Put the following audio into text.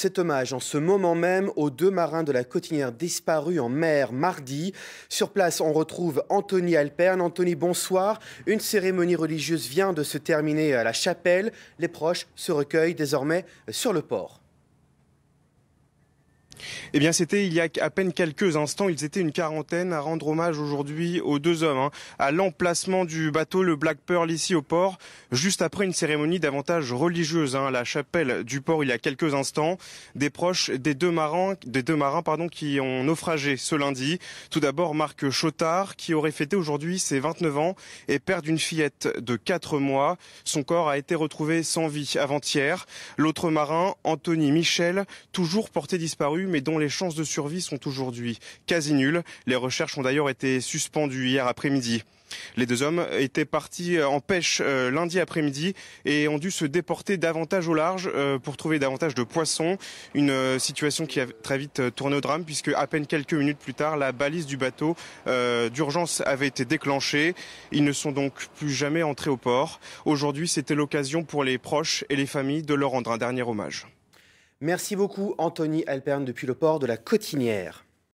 Cet hommage en ce moment même aux 2 marins de la Cotinière disparus en mer mardi. Sur place, on retrouve Anthony Alperne. Anthony, bonsoir. Une cérémonie religieuse vient de se terminer à la chapelle. Les proches se recueillent désormais sur le port. Eh bien, c'était il y a à peine quelques instants. Ils étaient une quarantaine à rendre hommage aujourd'hui aux 2 hommes à l'emplacement du bateau, le Black Pearl, ici au port, juste après une cérémonie davantage religieuse à la chapelle du port il y a quelques instants. Des proches des deux marins qui ont naufragé ce lundi. Tout d'abord, Marc Chotard, qui aurait fêté aujourd'hui ses 29 ans et père d'une fillette de 4 mois. Son corps a été retrouvé sans vie avant-hier. L'autre marin, Anthony Michel, toujours porté disparu, mais dont les chances de survie sont aujourd'hui quasi nulles. Les recherches ont d'ailleurs été suspendues hier après-midi. Les 2 hommes étaient partis en pêche lundi après-midi et ont dû se déporter davantage au large pour trouver davantage de poissons. Une situation qui a très vite tourné au drame puisque à peine quelques minutes plus tard, la balise du bateau d'urgence avait été déclenchée. Ils ne sont donc plus jamais entrés au port. Aujourd'hui, c'était l'occasion pour les proches et les familles de leur rendre un dernier hommage. Merci beaucoup Anthony Alperne depuis le port de la Cotinière.